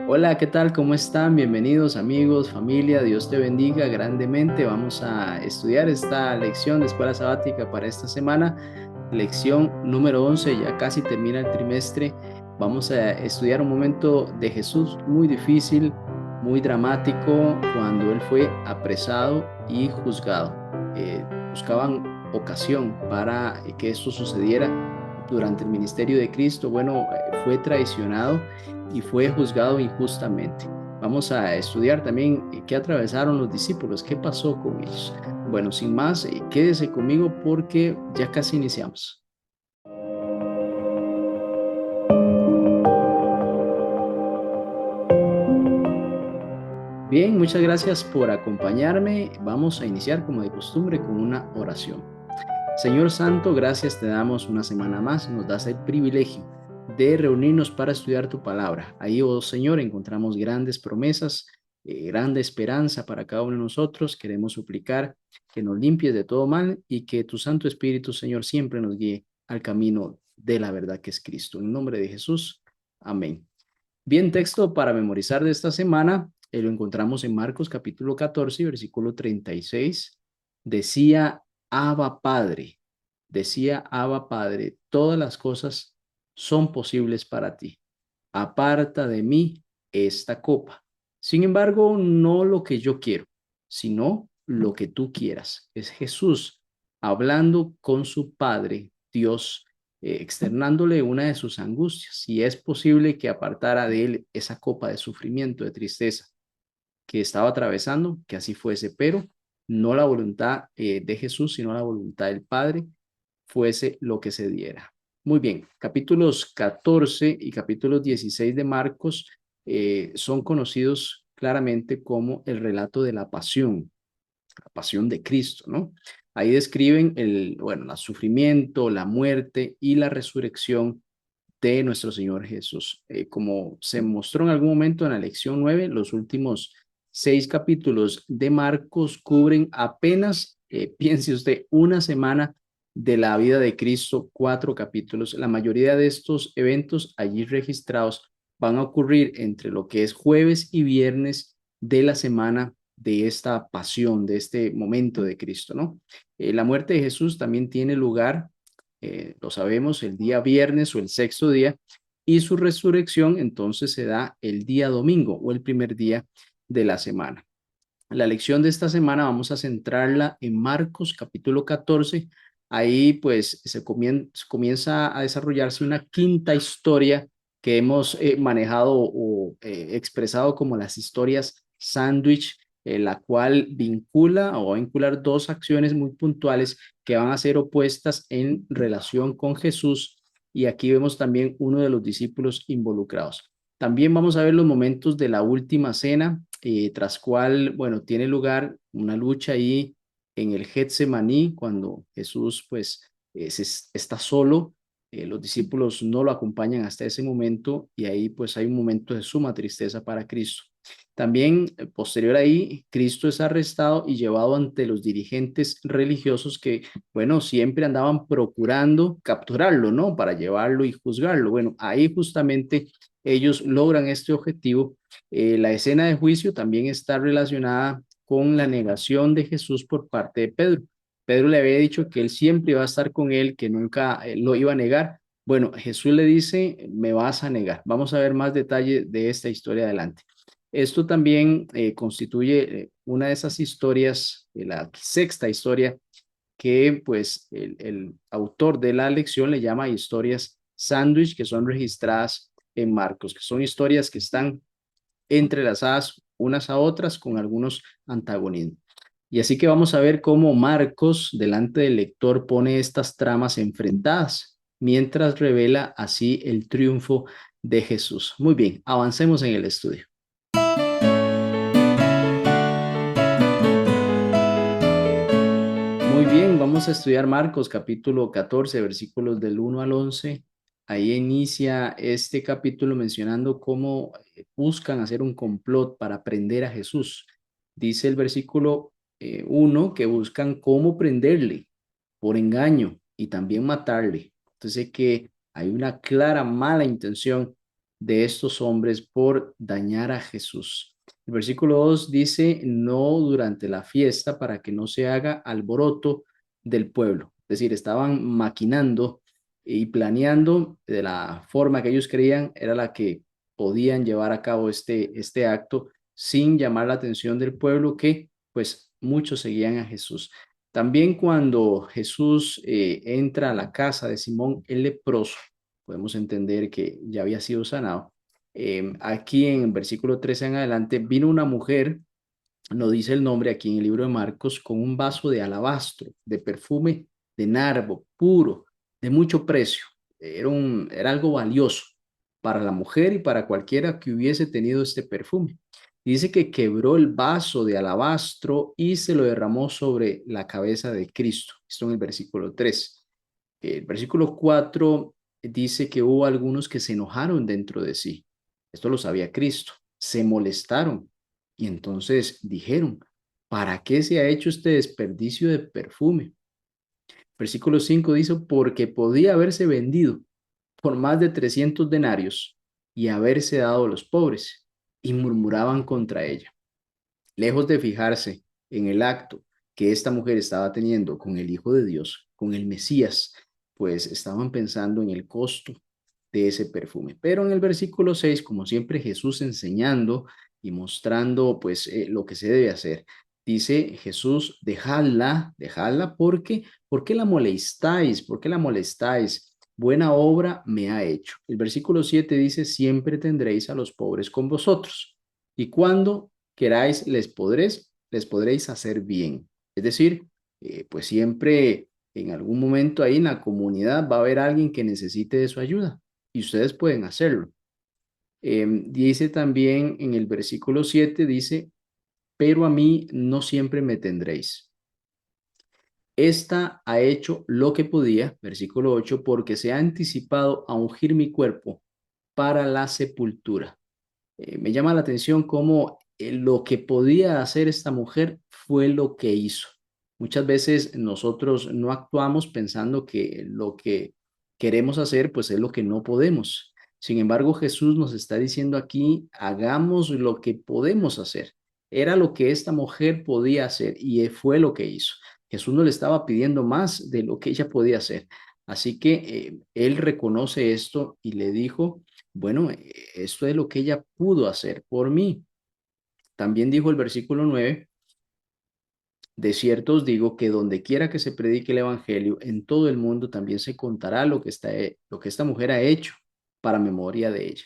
Hola, ¿qué tal? ¿Cómo están? Bienvenidos amigos, familia, Dios te bendiga grandemente. Vamos a estudiar esta lección de escuela sabática para esta semana, lección número 11. Ya casi termina el trimestre. Vamos a estudiar un momento de Jesús muy difícil, muy dramático, cuando él fue apresado y juzgado. Buscaban ocasión para que esto sucediera durante el ministerio de Cristo. Bueno, fue traicionado y fue juzgado injustamente. Vamos a estudiar también qué atravesaron los discípulos, qué pasó con ellos. Bueno, sin más, quédese conmigo porque ya casi iniciamos. Bien, muchas gracias por acompañarme. Vamos a iniciar como de costumbre con una oración. Señor Santo, gracias te damos una semana más. Nos das el privilegio de reunirnos para estudiar tu palabra. Ahí, oh Señor, encontramos grandes promesas, grande esperanza para cada uno de nosotros. Queremos suplicar que nos limpies de todo mal y que tu Santo Espíritu, Señor, siempre nos guíe al camino de la verdad que es Cristo. En nombre de Jesús, amén. Bien, texto para memorizar de esta semana, lo encontramos en Marcos capítulo 14, versículo 36. Decía, Abba Padre, decía Abba Padre, todas las cosas son posibles para ti. Aparta de mí esta copa. Sin embargo, no lo que yo quiero, sino lo que tú quieras. Es Jesús hablando con su Padre, Dios, externándole una de sus angustias. Si es posible que apartara de él esa copa de sufrimiento, de tristeza que estaba atravesando, que así fuese, pero no la voluntad de Jesús, sino la voluntad del Padre, fuese lo que se diera. Muy bien, capítulos 14 y capítulos 16 de Marcos son conocidos claramente como el relato de la pasión de Cristo, ¿no? Ahí describen el sufrimiento, la muerte y la resurrección de nuestro Señor Jesús. Como se mostró en algún momento en la lección 9, los últimos 6 capítulos de Marcos cubren apenas, piense usted, una semana de la vida de Cristo, 4 capítulos. La mayoría de estos eventos allí registrados van a ocurrir entre lo que es jueves y viernes de la semana de esta pasión, de este momento de Cristo, ¿no? La muerte de Jesús también tiene lugar, lo sabemos, el día viernes o el sexto día, y su resurrección entonces se da el día domingo o el primer día de la semana. La lección de esta semana vamos a centrarla en Marcos capítulo 14. Ahí pues comienza a desarrollarse una quinta historia que hemos manejado o expresado como las historias sándwich, la cual vincula o va a vincular dos acciones muy puntuales que van a ser opuestas en relación con Jesús. Y aquí vemos también uno de los discípulos involucrados. También vamos a ver los momentos de la última cena, tras cual, bueno, tiene lugar una lucha ahí en el Getsemaní, cuando Jesús, pues, está solo, los discípulos no lo acompañan hasta ese momento y ahí, pues, hay un momento de suma tristeza para Cristo. También, posterior ahí, Cristo es arrestado y llevado ante los dirigentes religiosos que, bueno, siempre andaban procurando capturarlo, ¿no? Para llevarlo y juzgarlo. Bueno, ahí justamente ellos logran este objetivo. La escena de juicio también está relacionada con la negación de Jesús por parte de Pedro. Pedro le había dicho que él siempre iba a estar con él, que nunca lo iba a negar. Bueno, Jesús le dice, me vas a negar. Vamos a ver más detalle de esta historia adelante. Esto también constituye una de esas historias, la sexta historia, que pues el autor de la lección le llama historias sándwich, que son registradas en Marcos, que son historias que están entrelazadas unas a otras con algunos antagonismos. Y así que vamos a ver cómo Marcos, delante del lector, pone estas tramas enfrentadas, mientras revela así el triunfo de Jesús. Muy bien, avancemos en el estudio. Muy bien, vamos a estudiar Marcos capítulo 14, versículos del 1 al 11. Ahí inicia este capítulo mencionando cómo buscan hacer un complot para prender a Jesús. Dice el versículo 1 que buscan cómo prenderle por engaño y también matarle. Entonces que hay una clara mala intención de estos hombres por dañar a Jesús. El versículo 2 dice, no durante la fiesta para que no se haga alboroto del pueblo. Es decir, estaban maquinando y planeando de la forma que ellos creían era la que podían llevar a cabo este acto sin llamar la atención del pueblo que pues muchos seguían a Jesús. También cuando Jesús entra a la casa de Simón el leproso, podemos entender que ya había sido sanado. Aquí en el versículo 13 en adelante, vino una mujer, no dice el nombre aquí en el libro de Marcos, con un vaso de alabastro, de perfume de nardo, puro, de mucho precio. Era algo valioso para la mujer y para cualquiera que hubiese tenido este perfume. Dice que quebró el vaso de alabastro y se lo derramó sobre la cabeza de Cristo. Esto en el versículo 3. El versículo 4 dice que hubo algunos que se enojaron dentro de sí. Esto lo sabía Cristo. Se molestaron y entonces dijeron, ¿para qué se ha hecho este desperdicio de perfume? Versículo 5 dice, porque podía haberse vendido por más de 300 denarios y haberse dado a los pobres. Y murmuraban contra ella. Lejos de fijarse en el acto que esta mujer estaba teniendo con el Hijo de Dios, con el Mesías, pues estaban pensando en el costo de ese perfume. Pero en el versículo 6, como siempre, Jesús enseñando y mostrando pues lo que se debe hacer. Dice Jesús, dejadla, dejadla porque, ¿por qué la molestáis? ¿Por qué la molestáis? Buena obra me ha hecho. El versículo 7 dice, siempre tendréis a los pobres con vosotros. Y cuando queráis, les podréis hacer bien. Es decir, pues siempre en algún momento ahí en la comunidad va a haber alguien que necesite de su ayuda y ustedes pueden hacerlo. Dice también en el versículo 7, dice, pero a mí no siempre me tendréis. Esta ha hecho lo que podía, versículo 8, porque se ha anticipado a ungir mi cuerpo para la sepultura. Me llama la atención cómo lo que podía hacer esta mujer fue lo que hizo. Muchas veces nosotros no actuamos pensando que lo que queremos hacer pues es lo que no podemos. Sin embargo, Jesús nos está diciendo aquí, hagamos lo que podemos hacer. Era lo que esta mujer podía hacer y fue lo que hizo. Jesús no le estaba pidiendo más de lo que ella podía hacer. Así que él reconoce esto y le dijo, bueno, esto es lo que ella pudo hacer por mí. También dijo el versículo 9, de cierto os digo que donde quiera que se predique el evangelio, en todo el mundo también se contará lo que esta mujer ha hecho para memoria de ella.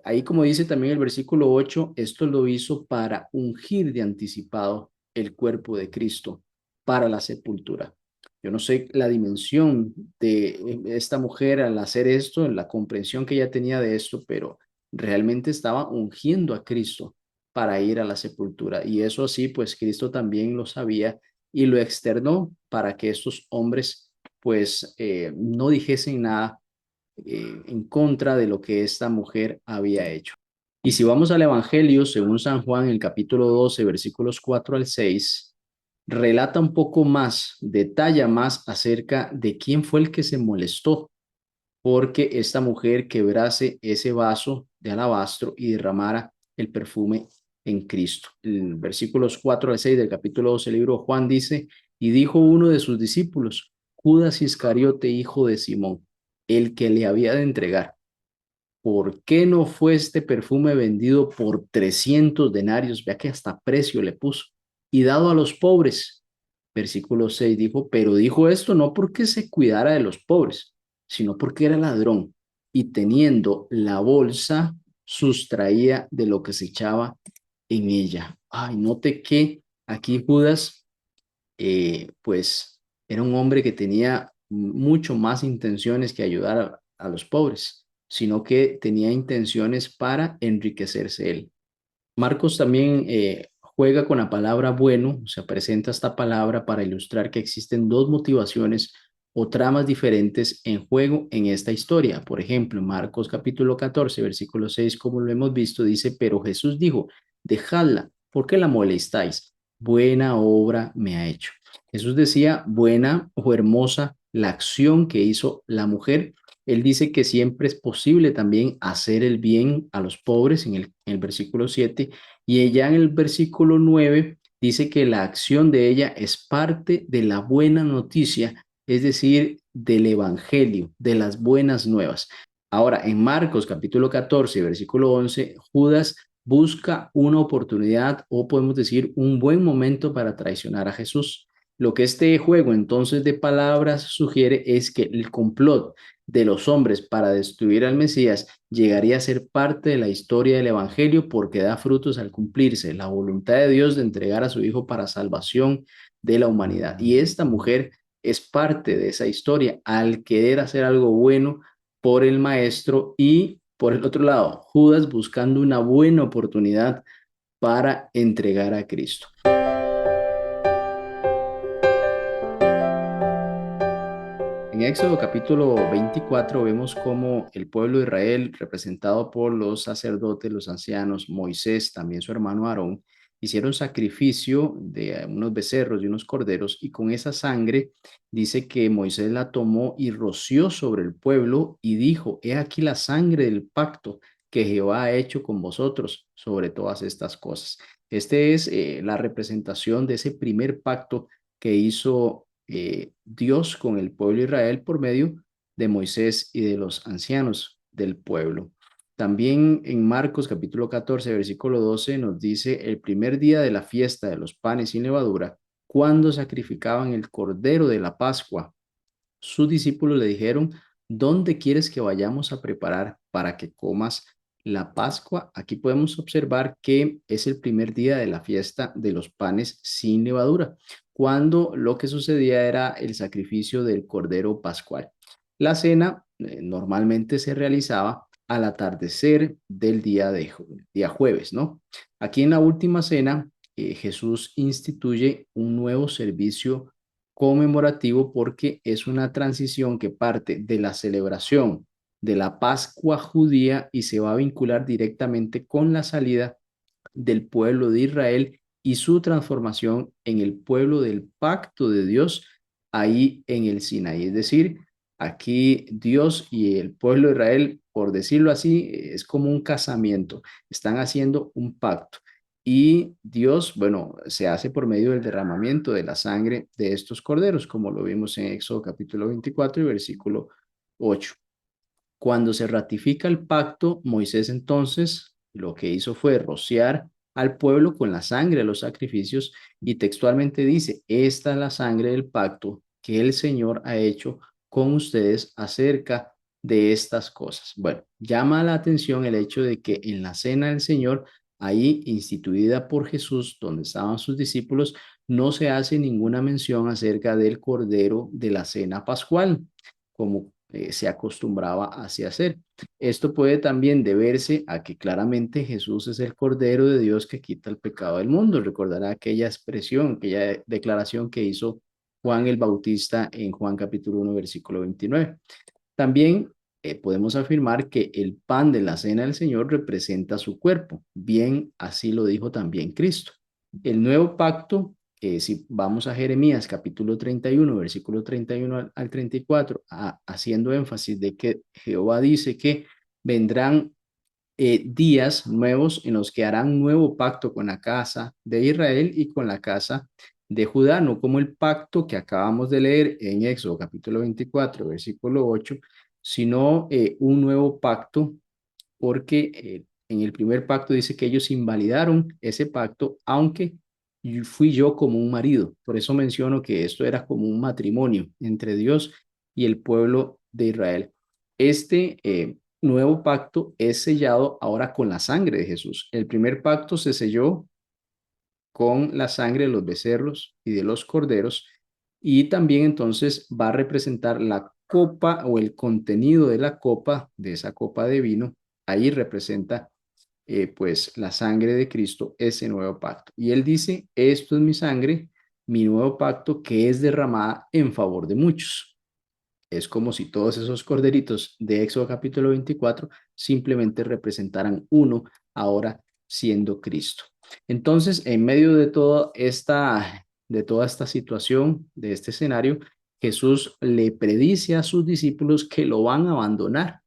Ahí como dice también el versículo 8, esto lo hizo para ungir de anticipado el cuerpo de Cristo para la sepultura. Yo no sé la dimensión de esta mujer al hacer esto, la comprensión que ella tenía de esto, pero realmente estaba ungiendo a Cristo para ir a la sepultura. Y eso así, pues Cristo también lo sabía y lo externó para que estos hombres, pues, no dijesen nada en contra de lo que esta mujer había hecho. Y si vamos al Evangelio, según San Juan, el capítulo 12, versículos 4 al 6, relata un poco más, detalla más acerca de quién fue el que se molestó porque esta mujer quebrase ese vaso de alabastro y derramara el perfume en Cristo. El versículos 4 al 6 del capítulo 12 del libro de Juan dice, y dijo uno de sus discípulos, Judas Iscariote, hijo de Simón, el que le había de entregar. ¿Por qué no fue este perfume vendido por 300 denarios? Vea que hasta precio le puso. Y dado a los pobres. Versículo 6 dijo, pero dijo esto no porque se cuidara de los pobres, sino porque era ladrón y teniendo la bolsa sustraía de lo que se echaba en ella. Ay, note que aquí Judas, pues era un hombre que tenía mucho más intenciones que ayudar a los pobres, sino que tenía intenciones para enriquecerse él. Marcos también juega con la palabra bueno, o sea, presenta esta palabra para ilustrar que existen dos motivaciones o tramas diferentes en juego en esta historia. Por ejemplo, en Marcos capítulo 14, versículo 6, como lo hemos visto, dice, pero Jesús dijo, dejadla, ¿por qué la molestáis? Buena obra me ha hecho. Jesús decía buena o hermosa la acción que hizo la mujer Él dice que siempre es posible también hacer el bien a los pobres en el versículo 7, y ella en el versículo 9 dice que la acción de ella es parte de la buena noticia, es decir, del evangelio, de las buenas nuevas. Ahora, en Marcos capítulo 14, versículo 11, Judas busca una oportunidad, o podemos decir un buen momento, para traicionar a Jesús. Lo que este juego entonces de palabras sugiere es que el complot de los hombres para destruir al Mesías llegaría a ser parte de la historia del Evangelio, porque da frutos al cumplirse la voluntad de Dios de entregar a su Hijo para salvación de la humanidad. Y esta mujer es parte de esa historia al querer hacer algo bueno por el Maestro, y por el otro lado, Judas buscando una buena oportunidad para entregar a Cristo. En Éxodo capítulo 24 vemos cómo el pueblo de Israel, representado por los sacerdotes, los ancianos, Moisés, también su hermano Aarón, hicieron sacrificio de unos becerros y unos corderos, y con esa sangre dice que Moisés la tomó y roció sobre el pueblo y dijo: He aquí la sangre del pacto que Jehová ha hecho con vosotros sobre todas estas cosas. Este es la representación de ese primer pacto que hizo Dios con el pueblo de Israel por medio de Moisés y de los ancianos del pueblo. También en Marcos capítulo 14, versículo 12 nos dice: el primer día de la fiesta de los panes sin levadura, cuando sacrificaban el cordero de la Pascua, sus discípulos le dijeron: ¿dónde quieres que vayamos a preparar para que comas la Pascua? Aquí podemos observar que es el primer día de la fiesta de los panes sin levadura, cuando lo que sucedía era el sacrificio del cordero pascual. La cena normalmente se realizaba al atardecer del día jueves, ¿no? Aquí en la última cena, Jesús instituye un nuevo servicio conmemorativo, porque es una transición que parte de la celebración de la Pascua judía y se va a vincular directamente con la salida del pueblo de Israel y su transformación en el pueblo del pacto de Dios ahí en el Sinaí. Es decir, aquí Dios y el pueblo de Israel, por decirlo así, es como un casamiento. Están haciendo un pacto. Y Dios, bueno, se hace por medio del derramamiento de la sangre de estos corderos, como lo vimos en Éxodo capítulo 24 y versículo 8. Cuando se ratifica el pacto, Moisés entonces lo que hizo fue rociar al pueblo con la sangre de los sacrificios, y textualmente dice: esta es la sangre del pacto que el Señor ha hecho con ustedes acerca de estas cosas. Bueno, llama la atención el hecho de que en la cena del Señor, ahí instituida por Jesús, donde estaban sus discípulos, no se hace ninguna mención acerca del cordero de la cena pascual, como se acostumbraba así hacer. Esto puede también deberse a que claramente Jesús es el Cordero de Dios que quita el pecado del mundo. Recordará aquella expresión, aquella declaración que hizo Juan el Bautista en Juan capítulo 1, versículo 29. También podemos afirmar que el pan de la cena del Señor representa su cuerpo. Bien, así lo dijo también Cristo. El nuevo pacto, si vamos a Jeremías capítulo 31, versículo 31 al 34, haciendo énfasis de que Jehová dice que vendrán días nuevos en los que harán nuevo pacto con la casa de Israel y con la casa de Judá, no como el pacto que acabamos de leer en Éxodo capítulo 24, versículo 8, sino un nuevo pacto, porque en el primer pacto dice que ellos invalidaron ese pacto, aunque fui yo como un marido. Por eso menciono que esto era como un matrimonio entre Dios y el pueblo de Israel. Este nuevo pacto es sellado ahora con la sangre de Jesús. El primer pacto se selló con la sangre de los becerros y de los corderos, y también entonces va a representar la copa o el contenido de la copa, de esa copa de vino. Ahí representa pues la sangre de Cristo, ese nuevo pacto. Y él dice: esto es mi sangre, mi nuevo pacto, que es derramada en favor de muchos. Es como si todos esos corderitos de Éxodo capítulo 24 simplemente representaran uno, ahora siendo Cristo. Entonces, en medio de toda esta situación, de este escenario, Jesús le predice a sus discípulos que lo van a abandonar.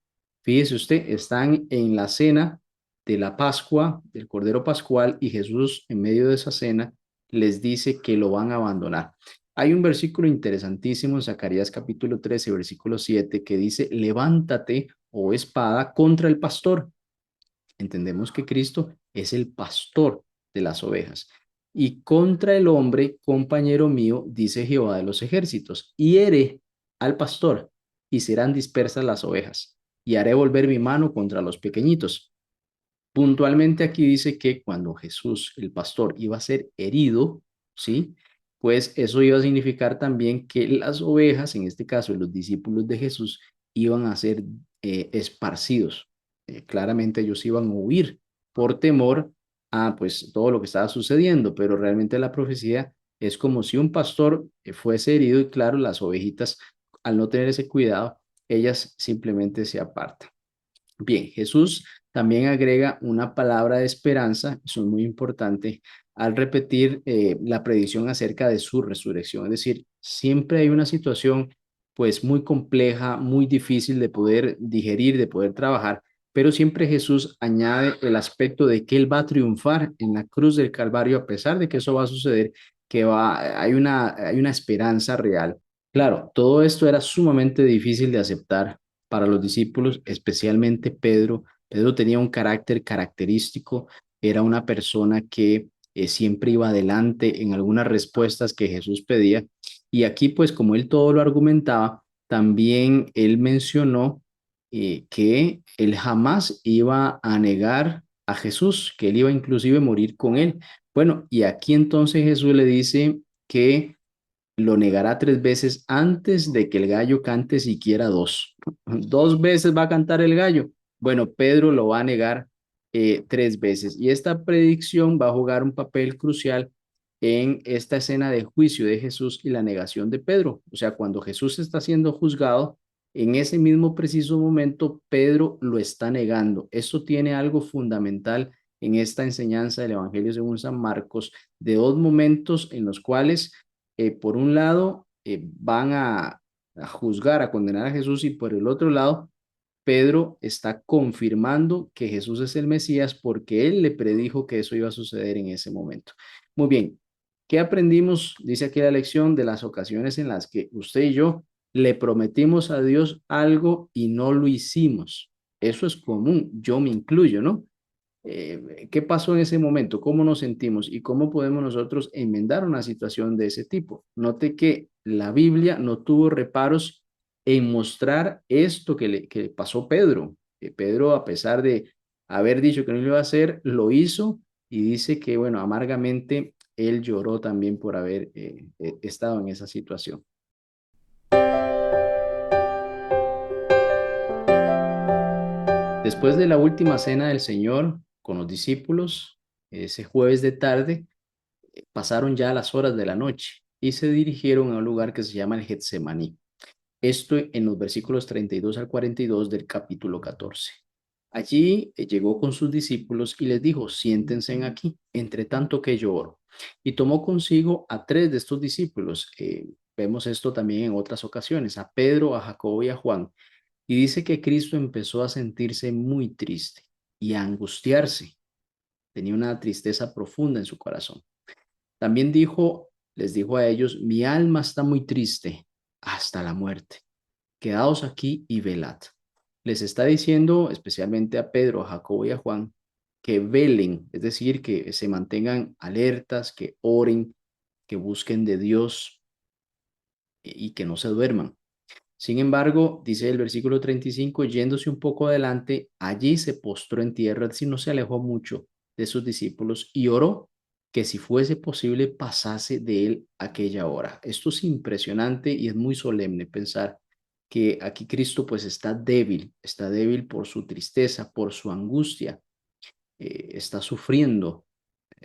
Fíjese usted, están en la cena de la Pascua, del Cordero Pascual, y Jesús en medio de esa cena les dice que lo van a abandonar. Hay un versículo interesantísimo en Zacarías capítulo 13, versículo 7, que dice, levántate, oh espada, contra el pastor. Entendemos que Cristo es el pastor de las ovejas. Y contra el hombre, compañero mío, dice Jehová de los ejércitos, hiere al pastor y serán dispersas las ovejas. Y haré volver mi mano contra los pequeñitos. Puntualmente aquí dice que cuando Jesús, el pastor, iba a ser herido, ¿sí? Pues eso iba a significar también que las ovejas, en este caso los discípulos de Jesús, iban a ser esparcidos. Claramente ellos iban a huir por temor a pues todo lo que estaba sucediendo, pero realmente la profecía es como si un pastor fuese herido y claro, las ovejitas, al no tener ese cuidado, ellas simplemente se apartan. Bien, Jesús también agrega una palabra de esperanza, eso es muy importante, al repetir la predicción acerca de su resurrección. Es decir, siempre hay una situación pues muy compleja, muy difícil de poder digerir, de poder trabajar, pero siempre Jesús añade el aspecto de que Él va a triunfar en la cruz del Calvario, a pesar de que eso va a suceder, hay una esperanza real. Claro, todo esto era sumamente difícil de aceptar para los discípulos, especialmente Pedro. Pedro tenía un carácter característico, era una persona que siempre iba adelante en algunas respuestas que Jesús pedía. Y aquí, pues como él todo lo argumentaba, también él mencionó que él jamás iba a negar a Jesús, que él iba inclusive a morir con él. Bueno, y aquí entonces Jesús le dice que lo negará 3 veces antes de que el gallo cante siquiera dos. 2 veces va a cantar el gallo. Bueno, Pedro lo va a negar 3 veces. Y esta predicción va a jugar un papel crucial en esta escena de juicio de Jesús y la negación de Pedro. O sea, cuando Jesús está siendo juzgado, en ese mismo preciso momento, Pedro lo está negando. Esto tiene algo fundamental en esta enseñanza del Evangelio según San Marcos, de dos momentos en los cuales por un lado, van a juzgar, a condenar a Jesús y por el otro lado, Pedro está confirmando que Jesús es el Mesías porque él le predijo que eso iba a suceder en ese momento. Muy bien, ¿qué aprendimos? Dice aquí la lección de las ocasiones en las que usted y yo le prometimos a Dios algo y no lo hicimos. Eso es común, yo me incluyo, ¿no? ¿Qué pasó en ese momento? ¿Cómo nos sentimos? ¿Y cómo podemos nosotros enmendar una situación de ese tipo? Note que la Biblia no tuvo reparos en mostrar esto que pasó Pedro. Pedro, a pesar de haber dicho que no lo iba a hacer, lo hizo y dice que, bueno, amargamente él lloró también por haber estado en esa situación. Después de la última cena del Señor con los discípulos, ese jueves de tarde, pasaron ya las horas de la noche y se dirigieron a un lugar que se llama el Getsemaní. Esto en los versículos 32 al 42 del capítulo 14. Allí llegó con sus discípulos y les dijo, siéntense aquí, entre tanto que yo oro. Y tomó consigo a 3 de estos discípulos. Vemos esto también en otras ocasiones, a Pedro, a Jacobo y a Juan. Y dice que Cristo empezó a sentirse muy triste y a angustiarse. Tenía una tristeza profunda en su corazón. También les dijo a ellos, mi alma está muy triste hasta la muerte. Quedaos aquí y velad. Les está diciendo, especialmente a Pedro, a Jacobo y a Juan, que velen, es decir, que se mantengan alertas, que oren, que busquen de Dios y que no se duerman. Sin embargo, dice el versículo 35, yéndose un poco adelante, allí se postró en tierra, es decir, no se alejó mucho de sus discípulos y oró que si fuese posible pasase de él aquella hora. Esto es impresionante y es muy solemne pensar que aquí Cristo pues está débil por su tristeza, por su angustia, está sufriendo,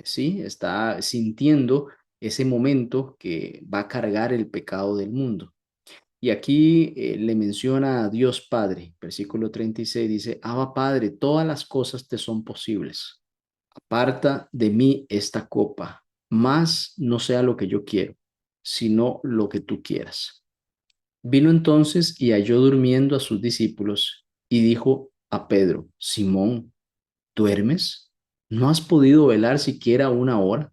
¿sí? Está sintiendo ese momento que va a cargar el pecado del mundo. Y aquí le menciona a Dios Padre, versículo 36 dice, Abba Padre, todas las cosas te son posibles. Aparta de mí esta copa, mas no sea lo que yo quiero, sino lo que tú quieras. Vino entonces y halló durmiendo a sus discípulos y dijo a Pedro: Simón, ¿duermes? ¿No has podido velar siquiera una hora?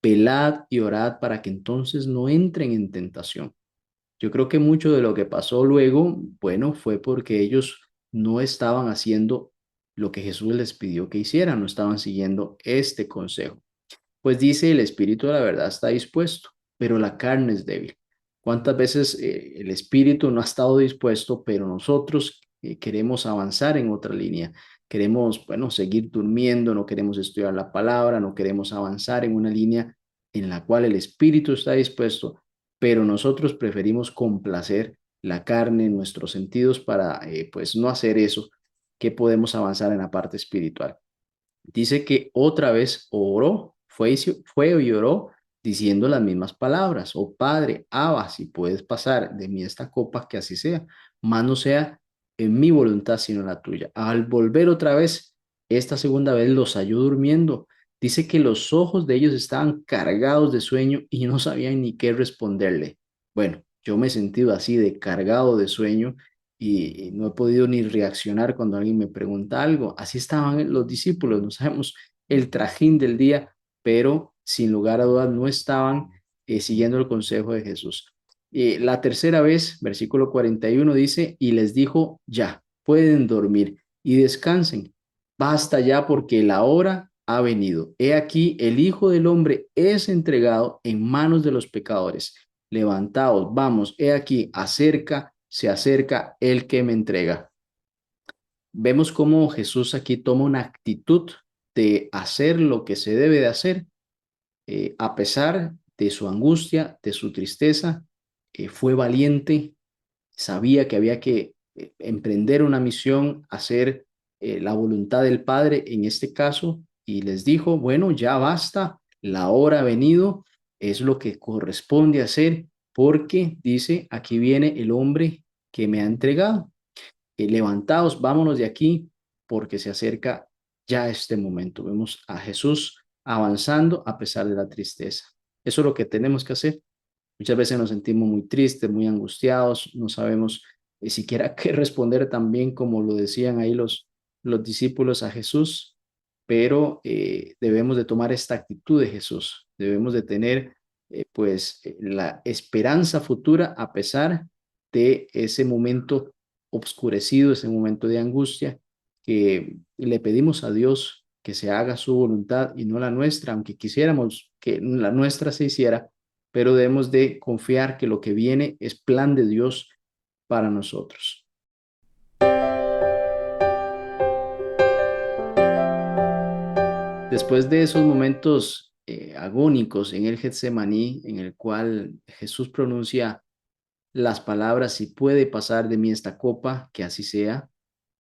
Velad y orad para que entonces no entren en tentación. Yo creo que mucho de lo que pasó luego, bueno, fue porque ellos no estaban haciendo lo que Jesús les pidió que hicieran, no estaban siguiendo este consejo. Pues dice, el espíritu de la verdad está dispuesto, pero la carne es débil. ¿Cuántas veces el espíritu no ha estado dispuesto, pero nosotros queremos avanzar en otra línea? Queremos, bueno, seguir durmiendo, no queremos estudiar la palabra, no queremos avanzar en una línea en la cual el espíritu está dispuesto, pero nosotros preferimos complacer la carne, nuestros sentidos para, pues, no hacer eso, que podemos avanzar en la parte espiritual. Dice que otra vez oró, fue y oró diciendo las mismas palabras: oh Padre, Abba, si puedes pasar de mí esta copa, que así sea, mas no sea en mi voluntad sino la tuya. Al volver otra vez, esta segunda vez los halló durmiendo. Dice que los ojos de ellos estaban cargados de sueño y no sabían ni qué responderle. Bueno, yo me he sentido así de cargado de sueño y no he podido ni reaccionar cuando alguien me pregunta algo. Así estaban los discípulos, no sabemos el trajín del día, pero sin lugar a dudas no estaban siguiendo el consejo de Jesús. La tercera vez, versículo 41 dice, y les dijo: ya, pueden dormir y descansen. Basta ya, porque la hora ha venido. He aquí, el Hijo del Hombre es entregado en manos de los pecadores. Levantaos, vamos, he aquí, se acerca el que me entrega. Vemos cómo Jesús aquí toma una actitud de hacer lo que se debe de hacer, a pesar de su angustia, de su tristeza. Fue valiente, sabía que había que emprender una misión, hacer la voluntad del Padre en este caso, y les dijo: bueno, ya basta, la hora ha venido, es lo que corresponde hacer, porque dice, aquí viene el hombre que me ha entregado. Levantaos, vámonos de aquí, porque se acerca ya este momento. Vemos a Jesús avanzando a pesar de la tristeza. Eso es lo que tenemos que hacer. Muchas veces nos sentimos muy tristes, muy angustiados, no sabemos siquiera qué responder, también como lo decían ahí los discípulos a Jesús, pero debemos de tomar esta actitud de Jesús, debemos de tener la esperanza futura a pesar de ese momento obscurecido, ese momento de angustia, que le pedimos a Dios que se haga su voluntad y no la nuestra, aunque quisiéramos que la nuestra se hiciera, pero debemos de confiar que lo que viene es plan de Dios para nosotros. Después de esos momentos agónicos en el Getsemaní, en el cual Jesús pronuncia las palabras: si puede pasar de mí esta copa, que así sea,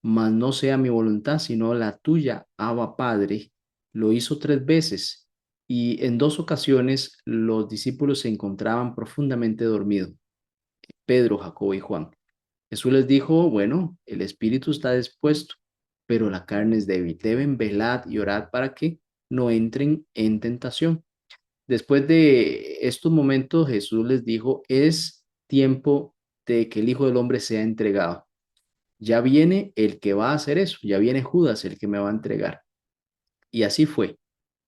mas no sea mi voluntad, sino la tuya, Abba Padre. Lo hizo 3 veces y en 2 ocasiones los discípulos se encontraban profundamente dormidos: Pedro, Jacobo y Juan. Jesús les dijo: bueno, el espíritu está dispuesto, pero la carne es débil. Deben velar y orar para que no entren en tentación. Después de estos momentos, Jesús les dijo: es tiempo de que el Hijo del Hombre sea entregado. Ya viene el que va a hacer eso, ya viene Judas el que me va a entregar. Y así fue.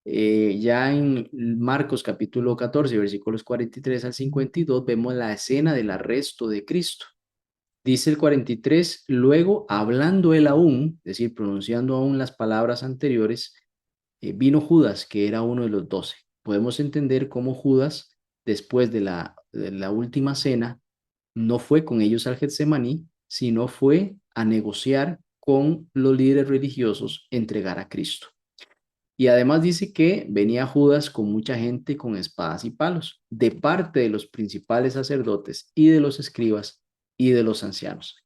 Ya en Marcos capítulo 14, versículos 43 al 52, vemos la escena del arresto de Cristo. Dice el 43, luego hablando él aún, es decir, pronunciando aún las palabras anteriores, vino Judas, que era uno de los 12. Podemos entender cómo Judas, después de la última cena, no fue con ellos al Getsemaní, sino fue a negociar con los líderes religiosos entregar a Cristo. Y además dice que venía Judas con mucha gente con espadas y palos, de parte de los principales sacerdotes y de los escribas y de los ancianos.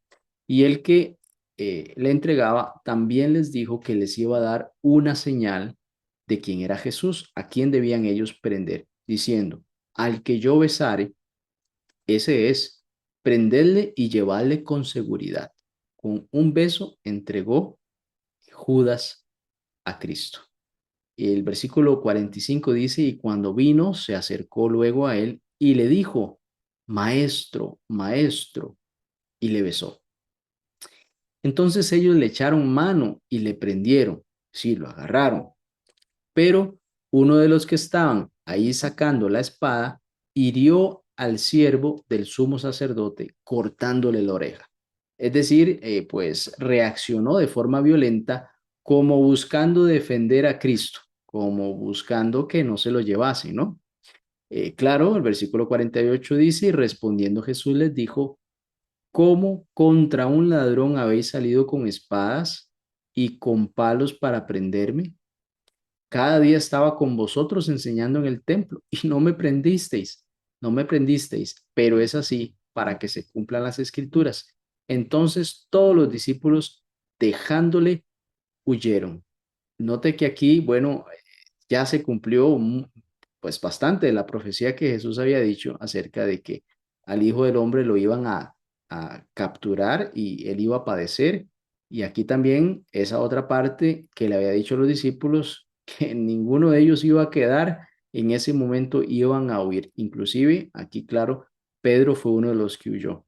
Y el que le entregaba también les dijo que les iba a dar una señal de quién era Jesús, a quién debían ellos prender, diciendo: al que yo besare, ese es, prenderle y llevarle con seguridad. Con un beso entregó Judas a Cristo. El versículo 45 dice: y cuando vino, se acercó luego a él y le dijo: maestro, maestro, y le besó. Entonces ellos le echaron mano y le prendieron, sí, lo agarraron, pero uno de los que estaban ahí sacando la espada hirió al siervo del sumo sacerdote cortándole la oreja. Es decir, pues reaccionó de forma violenta como buscando defender a Cristo, como buscando que no se lo llevasen, ¿no? Claro, el versículo 48 dice, y respondiendo Jesús les dijo, ¿cómo contra un ladrón habéis salido con espadas y con palos para prenderme? Cada día estaba con vosotros enseñando en el templo y no me prendisteis, no me prendisteis, pero es así para que se cumplan las escrituras. Entonces todos los discípulos, dejándole, huyeron. Note que aquí, bueno, ya se cumplió pues bastante de la profecía que Jesús había dicho acerca de que al Hijo del Hombre lo iban a capturar y él iba a padecer. Y aquí también esa otra parte que le había dicho a los discípulos que ninguno de ellos iba a quedar, en ese momento iban a huir. Inclusive, aquí claro, Pedro fue uno de los que huyó.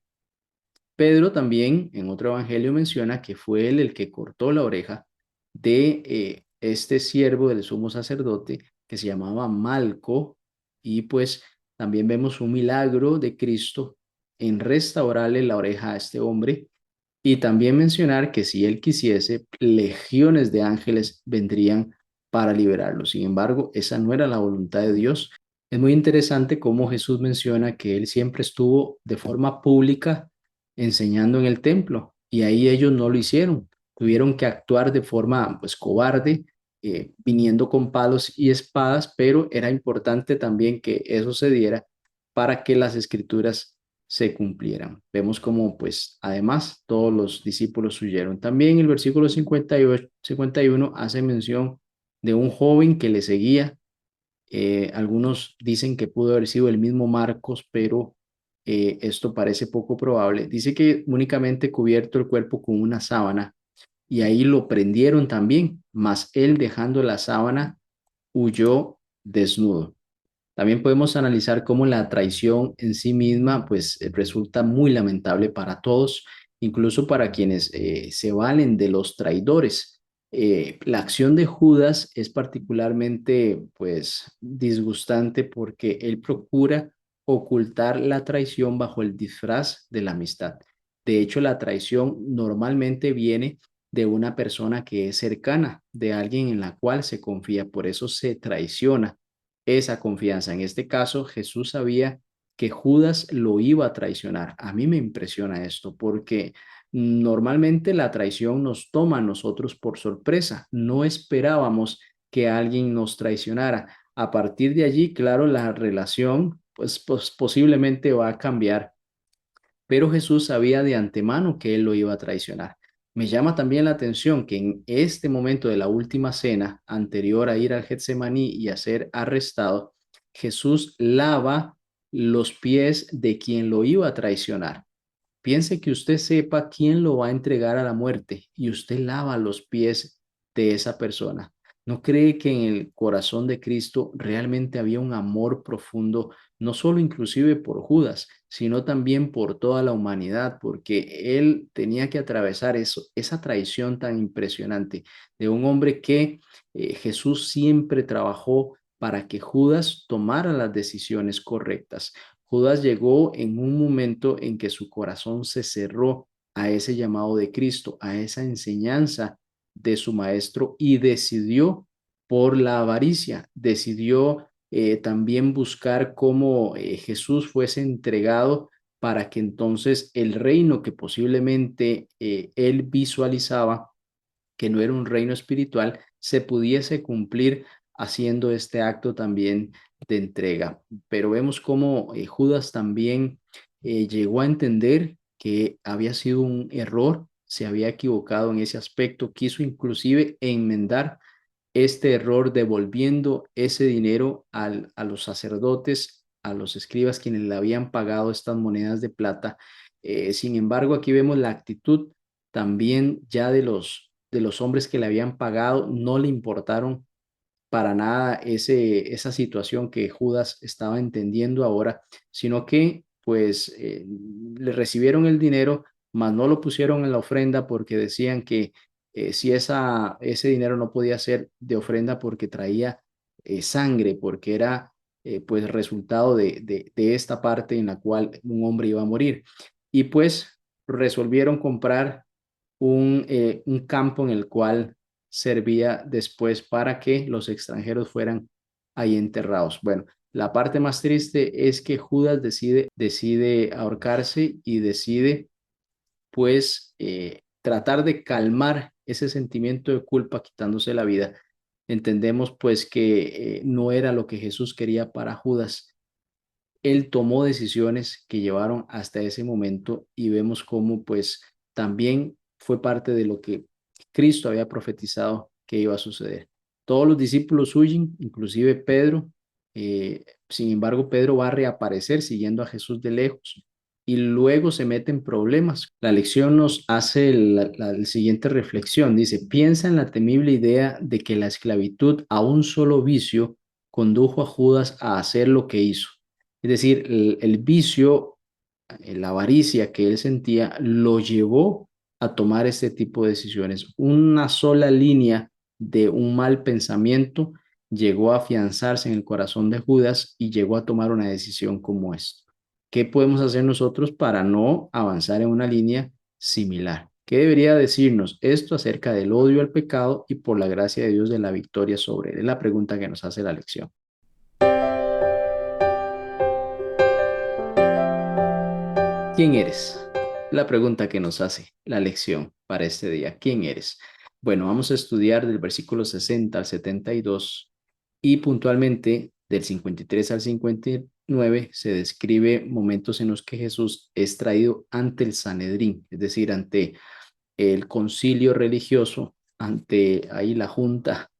Pedro también en otro evangelio menciona que fue él el que cortó la oreja de este siervo del sumo sacerdote que se llamaba Malco y pues también vemos un milagro de Cristo en restaurarle la oreja a este hombre y también mencionar que si él quisiese, legiones de ángeles vendrían para liberarlo. Sin embargo, esa no era la voluntad de Dios. Es muy interesante cómo Jesús menciona que él siempre estuvo de forma pública enseñando en el templo y ahí ellos no lo hicieron. Tuvieron que actuar de forma pues cobarde, viniendo con palos y espadas, pero era importante también que eso se diera para que las escrituras se cumplieran. Vemos como, pues, además, todos los discípulos huyeron. También el versículo 58, 51 hace mención de un joven que le seguía. Algunos dicen que pudo haber sido el mismo Marcos, pero esto parece poco probable. Dice que únicamente cubierto el cuerpo con una sábana y ahí lo prendieron también, mas él dejando la sábana huyó desnudo. También podemos analizar cómo la traición en sí misma pues resulta muy lamentable para todos, incluso para quienes se valen de los traidores. La acción de Judas es particularmente pues disgustante porque él procura ocultar la traición bajo el disfraz de la amistad. De hecho, la traición normalmente viene de una persona que es cercana, de alguien en la cual se confía, por eso se traiciona esa confianza. En este caso, Jesús sabía que Judas lo iba a traicionar. A mí me impresiona esto porque normalmente la traición nos toma a nosotros por sorpresa. No esperábamos que alguien nos traicionara. A partir de allí, claro, la relación pues posiblemente va a cambiar, pero Jesús sabía de antemano que él lo iba a traicionar. Me llama también la atención que en este momento de la última cena, anterior a ir al Getsemaní y a ser arrestado, Jesús lava los pies de quien lo iba a traicionar. Piense que usted sepa quién lo va a entregar a la muerte y usted lava los pies de esa persona. ¿No cree que en el corazón de Cristo realmente había un amor profundo, no solo inclusive por Judas, sino también por toda la humanidad, porque él tenía que atravesar eso, esa traición tan impresionante de un hombre que Jesús siempre trabajó para que Judas tomara las decisiones correctas? Judas llegó en un momento en que su corazón se cerró a ese llamado de Cristo, a esa enseñanza de su maestro y decidió por la avaricia, decidió también buscar cómo Jesús fuese entregado para que entonces el reino que posiblemente él visualizaba, que no era un reino espiritual, se pudiese cumplir haciendo este acto también de entrega. Pero vemos cómo Judas también llegó a entender que había sido un error, se había equivocado en ese aspecto, quiso inclusive enmendar este error devolviendo ese dinero a los sacerdotes, a los escribas quienes le habían pagado estas monedas de plata. Sin embargo, aquí vemos la actitud también ya de los hombres que le habían pagado, no le importaron para nada esa situación que Judas estaba entendiendo ahora, sino que pues le recibieron el dinero, mas no lo pusieron en la ofrenda porque decían que si ese dinero no podía ser de ofrenda porque traía sangre, porque era pues resultado de esta parte en la cual un hombre iba a morir. Y pues resolvieron comprar un campo en el cual servía después para que los extranjeros fueran ahí enterrados. Bueno, la parte más triste es que Judas decide ahorcarse y decide pues tratar de calmar ese sentimiento de culpa quitándose la vida. Entendemos pues que no era lo que Jesús quería para Judas. Él tomó decisiones que llevaron hasta ese momento y vemos cómo pues también fue parte de lo que Cristo había profetizado que iba a suceder. Todos los discípulos huyen, inclusive Pedro. Sin embargo, Pedro va a reaparecer siguiendo a Jesús de lejos y luego se mete en problemas. La lección nos hace la siguiente reflexión. Dice, piensa en la temible idea de que la esclavitud a un solo vicio condujo a Judas a hacer lo que hizo. Es decir, el vicio, la avaricia que él sentía, lo llevó a tomar este tipo de decisiones. Una sola línea de un mal pensamiento llegó a afianzarse en el corazón de Judas y llegó a tomar una decisión como esta. ¿Qué podemos hacer nosotros para no avanzar en una línea similar? ¿Qué debería decirnos esto acerca del odio al pecado y por la gracia de Dios de la victoria sobre él? Es la pregunta que nos hace la lección. ¿Quién eres? La pregunta que nos hace la lección para este día. ¿Quién eres? Bueno, vamos a estudiar del versículo 60 al 72 y puntualmente del 53 al 59 se describe momentos en los que Jesús es traído ante el Sanedrín, es decir, ante el concilio religioso, ante ahí la junta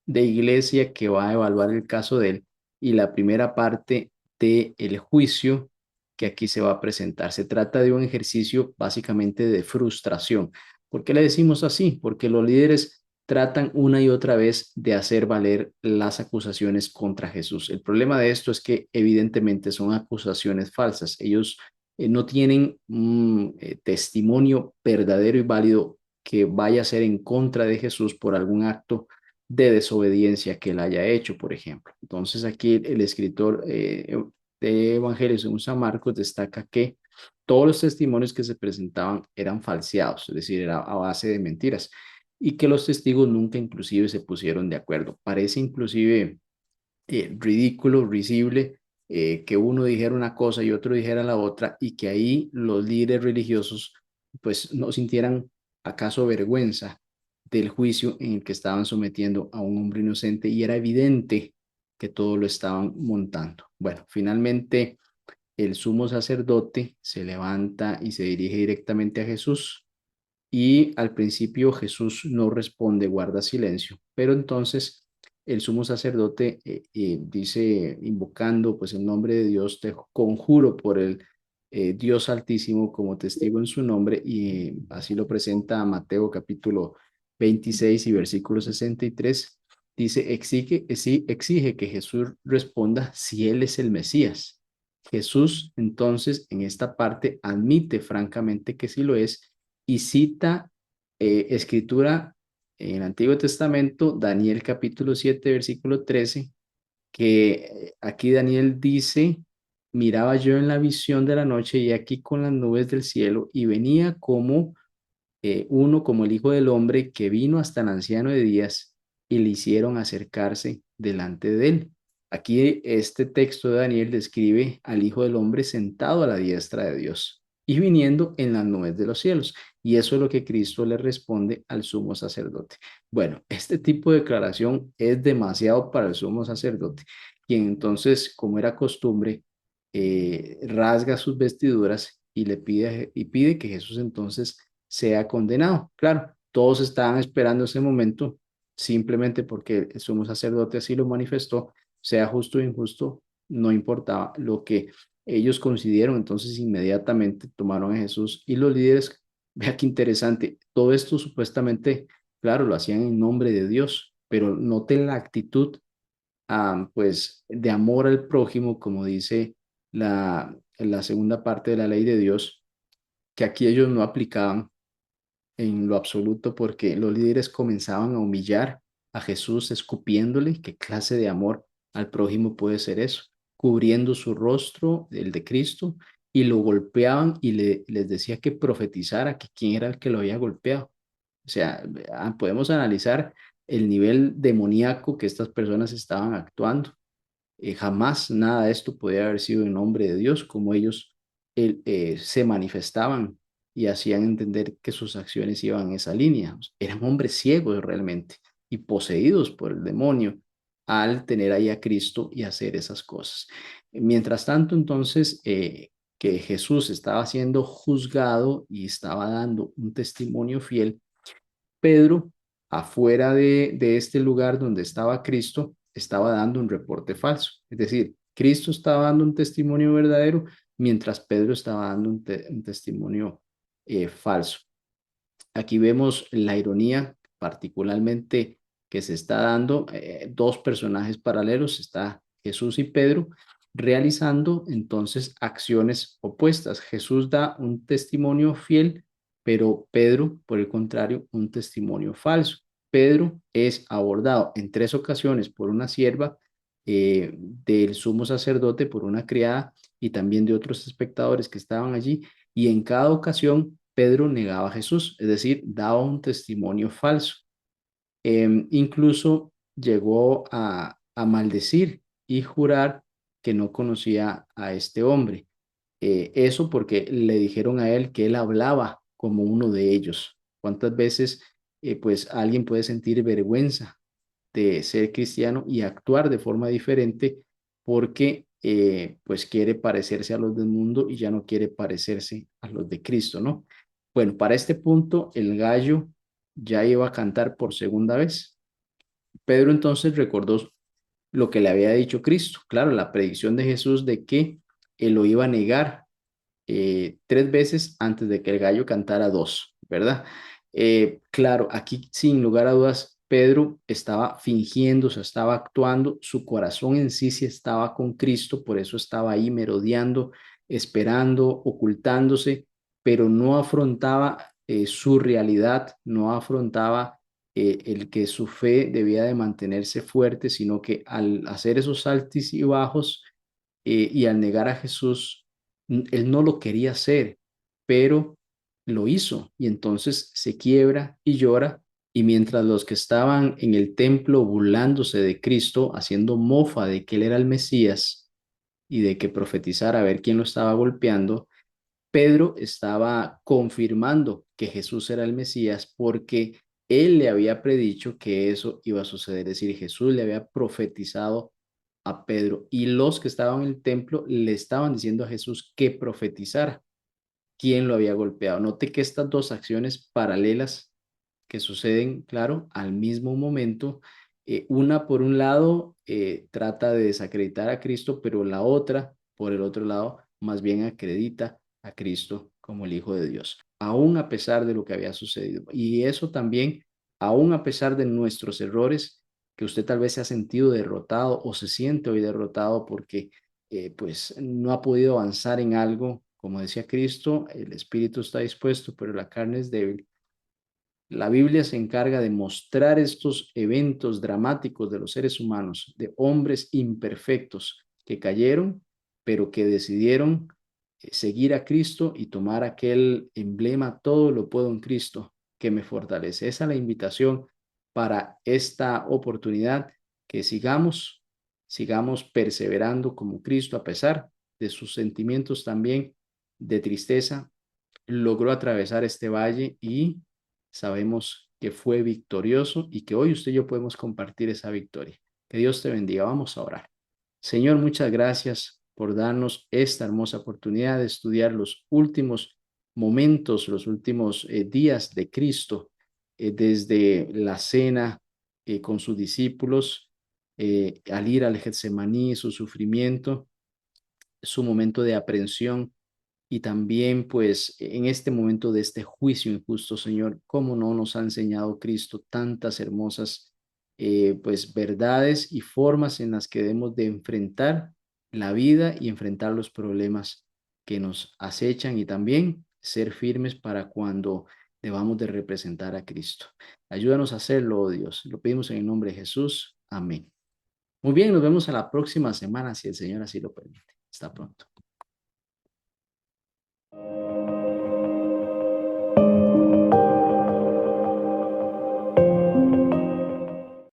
de iglesia que va a evaluar el caso de él y la primera parte del juicio que aquí se va a presentar. Se trata de un ejercicio básicamente de frustración. ¿Por qué le decimos así? Porque los líderes tratan una y otra vez de hacer valer las acusaciones contra Jesús. El problema de esto es que evidentemente son acusaciones falsas. Ellos no tienen un testimonio verdadero y válido que vaya a ser en contra de Jesús por algún acto de desobediencia que él haya hecho, por ejemplo. Entonces aquí el escritor de Evangelio según San Marcos destaca que todos los testimonios que se presentaban eran falseados, es decir, era a base de mentiras, y que los testigos nunca inclusive se pusieron de acuerdo. Parece inclusive ridículo, risible, que uno dijera una cosa y otro dijera la otra, y que ahí los líderes religiosos pues no sintieran acaso vergüenza del juicio en el que estaban sometiendo a un hombre inocente y era evidente que todo lo estaban montando. Bueno, finalmente el sumo sacerdote se levanta y se dirige directamente a Jesús y al principio Jesús no responde, guarda silencio, pero entonces el sumo sacerdote dice, invocando pues el nombre de Dios, te conjuro por el Dios Altísimo como testigo en su nombre, y así lo presenta Mateo capítulo 26 y versículo 63. Dice, exige que Jesús responda si él es el Mesías. Jesús entonces en esta parte admite francamente que sí lo es y cita escritura en el Antiguo Testamento, Daniel capítulo 7 versículo 13, que aquí Daniel dice, miraba yo en la visión de la noche y aquí con las nubes del cielo y venía como uno, como el Hijo del Hombre, que vino hasta el anciano de días y le hicieron acercarse delante de él. Aquí este texto de Daniel describe al Hijo del Hombre sentado a la diestra de Dios y viniendo en las nubes de los cielos. Y eso es lo que Cristo le responde al sumo sacerdote. Bueno, este tipo de declaración es demasiado para el sumo sacerdote, quien entonces, como era costumbre, rasga sus vestiduras y pide que Jesús entonces sea condenado. Claro, todos estaban esperando ese momento simplemente porque el sumo sacerdote así lo manifestó, sea justo o injusto, no importaba. Lo que ellos consideraron, entonces inmediatamente tomaron a Jesús y los líderes, vea qué interesante, todo esto supuestamente, claro, lo hacían en nombre de Dios, pero noten la actitud pues de amor al prójimo, como dice en la segunda parte de la ley de Dios, que aquí ellos no aplicaban en lo absoluto porque los líderes comenzaban a humillar a Jesús escupiéndole. ¿Qué clase de amor al prójimo puede ser eso? Cubriendo su rostro, el de Cristo, y lo golpeaban y les decía que profetizara que quién era el que lo había golpeado. O sea, podemos analizar el nivel demoníaco que estas personas estaban actuando. Jamás nada de esto podía haber sido en nombre de Dios, como ellos se manifestaban y hacían entender que sus acciones iban en esa línea. Eran hombres ciegos realmente y poseídos por el demonio al tener ahí a Cristo y hacer esas cosas. Mientras tanto, entonces, que Jesús estaba siendo juzgado y estaba dando un testimonio fiel, Pedro, afuera de este lugar donde estaba Cristo, estaba dando un reporte falso. Es decir, Cristo estaba dando un testimonio verdadero, mientras Pedro estaba dando un testimonio falso. Aquí vemos la ironía, particularmente que se está dando dos personajes paralelos, está Jesús y Pedro, realizando entonces acciones opuestas. Jesús da un testimonio fiel, pero Pedro, por el contrario, un testimonio falso. Pedro es abordado en tres ocasiones por una sierva del sumo sacerdote, por una criada y también de otros espectadores que estaban allí, y en cada ocasión Pedro negaba a Jesús, es decir, daba un testimonio falso. Incluso llegó a maldecir y jurar que no conocía a este hombre. Eso porque le dijeron a él que él hablaba como uno de ellos. ¿Cuántas veces pues alguien puede sentir vergüenza de ser cristiano y actuar de forma diferente porque pues quiere parecerse a los del mundo y ya no quiere parecerse a los de Cristo, ¿no? Bueno, para este punto el gallo ya iba a cantar por segunda vez. Pedro entonces recordó lo que le había dicho Cristo, claro, la predicción de Jesús de que él lo iba a negar tres veces antes de que el gallo cantara dos, ¿verdad? Claro, aquí sin lugar a dudas, Pedro estaba fingiendo, o sea, estaba actuando, su corazón en sí sí estaba con Cristo, por eso estaba ahí merodeando, esperando, ocultándose, pero no afrontaba su realidad, no afrontaba el que su fe debía de mantenerse fuerte, sino que al hacer esos altos y bajos y al negar a Jesús, él no lo quería hacer, pero lo hizo y entonces se quiebra y llora. Y mientras los que estaban en el templo burlándose de Cristo, haciendo mofa de que él era el Mesías y de que profetizara a ver quién lo estaba golpeando, Pedro estaba confirmando que Jesús era el Mesías porque él le había predicho que eso iba a suceder. Es decir, Jesús le había profetizado a Pedro y los que estaban en el templo le estaban diciendo a Jesús que profetizara quién lo había golpeado. Note que estas dos acciones paralelas que suceden, claro, al mismo momento, una por un lado trata de desacreditar a Cristo, pero la otra, por el otro lado, más bien acredita a Cristo como el Hijo de Dios, aún a pesar de lo que había sucedido. Y eso también, aún a pesar de nuestros errores, que usted tal vez se ha sentido derrotado o se siente hoy derrotado porque pues no ha podido avanzar en algo. Como decía Cristo, el espíritu está dispuesto, pero la carne es débil. La Biblia se encarga de mostrar estos eventos dramáticos de los seres humanos, de hombres imperfectos que cayeron, pero que decidieron seguir a Cristo y tomar aquel emblema, todo lo puedo en Cristo que me fortalece. Esa es la invitación para esta oportunidad, que sigamos perseverando como Cristo a pesar de sus sentimientos también de tristeza. Logró atravesar este valle y sabemos que fue victorioso y que hoy usted y yo podemos compartir esa victoria. Que Dios te bendiga. Vamos a orar. Señor, muchas gracias por darnos esta hermosa oportunidad de estudiar los últimos momentos, los últimos días de Cristo, desde la cena con sus discípulos, al ir al Getsemaní, su sufrimiento, su momento de aprehensión y también pues en este momento de este juicio injusto, Señor, cómo no nos ha enseñado Cristo tantas hermosas pues verdades y formas en las que debemos de enfrentar la vida y enfrentar los problemas. que nos acechan y también ser firmes para cuando debamos de representar a Cristo. Ayúdanos a hacerlo, oh Dios. Lo pedimos en el nombre de Jesús. Amén. Muy bien, nos vemos a la próxima semana si el Señor así lo permite. Hasta pronto.